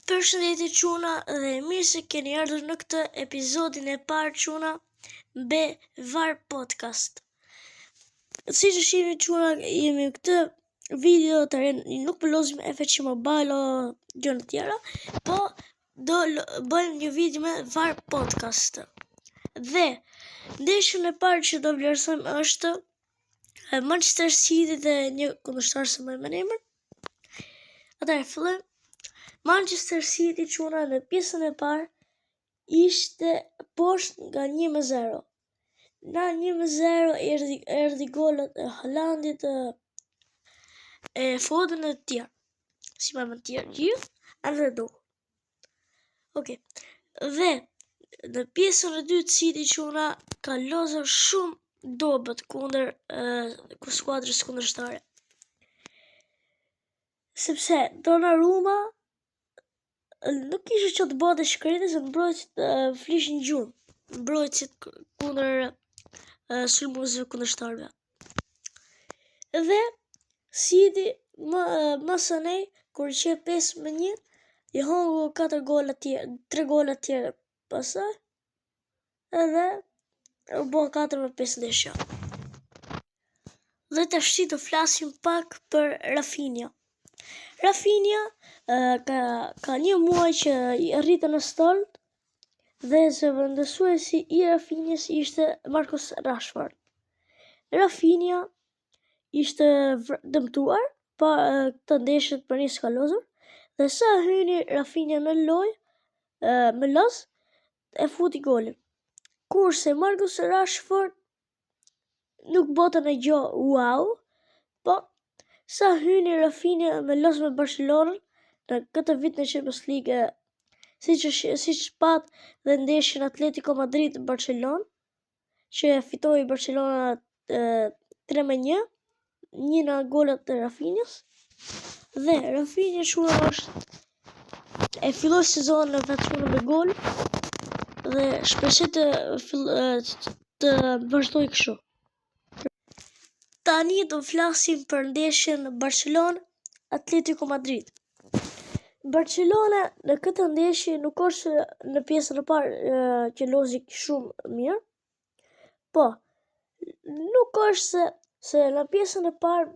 Përshëndetje çuna dhe mirë se keni ardhur në këtë episodin e parë çuna be VAR podcast. Siç e shihni çuna, jemi në këtë video të re, nuk po lozim FC Mobile o gjëra të tjera, po do bëjmë një video me VAR podcast. Dhe ndeshjen e parë që do vlerësojmë është Manchester City dhe një kundërshtar se më emrin. Atëherë fillojmë. Manchester City çuna në pjesën e parë ishte poshtë nga 1-0. Na 1-0 erdhi golat e Haalandit, e Foden e të tjerë. Si më të tjerë gjithë, underdog. Okej. Dhe në pjesën e dytë City çuna ka lozur shumë dobët kundër skuadrës kundërshtare. Sepse Donnarumma nuk kishe që të bëte shkretës e mbrojtësit flishin gjumë, mbrojtësit kundër sulmuesve kundërshtarëve. Dhe City më së nej, kur që 5-1, i hongu 3 gola tjera pasaj, edhe u bo 4-5 ndeshja. Dhe të shqit të flasim pak për Rafinha. Rafinha ka një muaj që i rritën në stolt dhe zëvendësuesi i Rafinhas ishte Marcus Rashford. Rafinha ishte dëmtuar pa këtë ndeshje për një skalozur dhe sa hyni Rafinha në lojë me los e futi golin. Kurse Marcus Rashford nuk bota në gjo wow, po sa hyni Rafinha me los me Barcelonën në këtë vit në Champions League, siç pat dhe ndeshjen Atletico Madrid-Barcelonë, që fitoi Barcelona 3-1, një nga golat e Rafinhas. Dhe Rafinha e filloi sezonin vetëm me gol dhe shpresoj të vazhdoj kështu. Tani do flasim për ndeshjen Barcelona-Atletico Madrid. Barcelona në këtë ndeshje nuk është në pjesën e parë që lozi shumë mirë, po nuk është se në pjesën e parë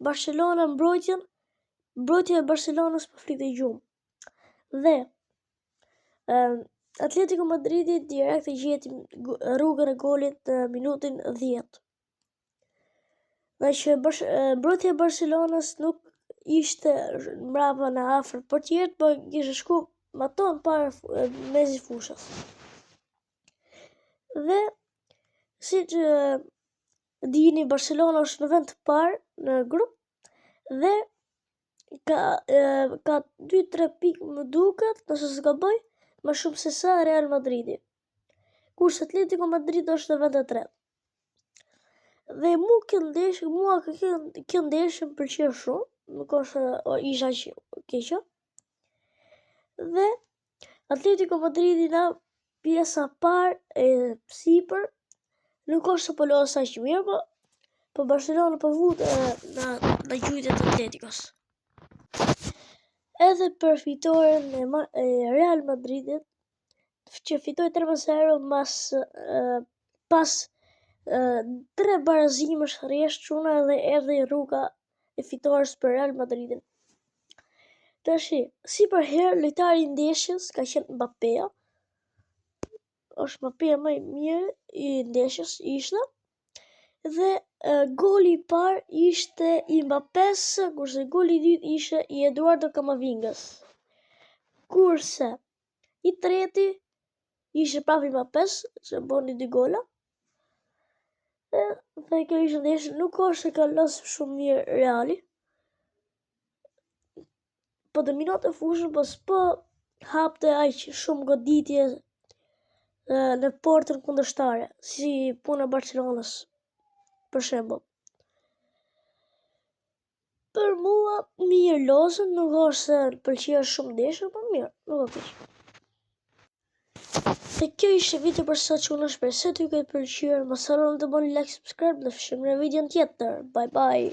Barcelona mbrojtja e Barcelonës po flitej gjumë. Dhe Atletico Madridi direkt e gjeti rrugën e golit në minutin 10. Dhe që mbrojtja e Barcelonës nuk ishte mbrapa në afër portierit, po kishte shku ma tonë para mezi fushës. Dhe si që dini, Barcelona është në vend të parë në grup dhe ka 2-3 pikë më duket, nëse s'gaboj, më shumë se sa Real Madridi. Kurse Atletico Madrid është në vend të tretë. Dhe mua kjo ndeshje më pëlqeu shumë, nuk është isha që keqja. Dhe Atletico Madridi në pjesa parë e sipër nuk është se po lozë sa që mirë, po Barcelona po vut në gjujtjet e Atleticos. Edhe për fitoren e Real Madridit, që fitoi 3-0 pas 3 barazimesh rresht çuna dhe erdhi rruga e fitores për Real Madridin. Tashi, si për herë lojtari i ndeshjes ka qenë Mbappé. Është Mbappé më i mirë i ndeshjes ishte. Dhe goli i parë ishte i Mbappés, kurse goli i dytë ishte i Eduardo Camavingas. Kurse i treti ishte prapë i Mbappés, që boni 2 gola. Dhe kjo ishte ndeshje, nuk është se ka losë shumë mirë Reali, po dominonte fushën, po s'po hapte aq shumë goditje në portën kundërshtare, si puna e Barcelonës, për shembull. Për mua mirë lozën, nuk është se pëlqej shumë ndeshja, po mirë, nuk e keq. Dhe kjo ishte video për sot çuna, shpresoj t'ju ketë pëlqyer. Mos harroni të bëni like, subscribe dhe fshim në videon tjetër. Bye bye.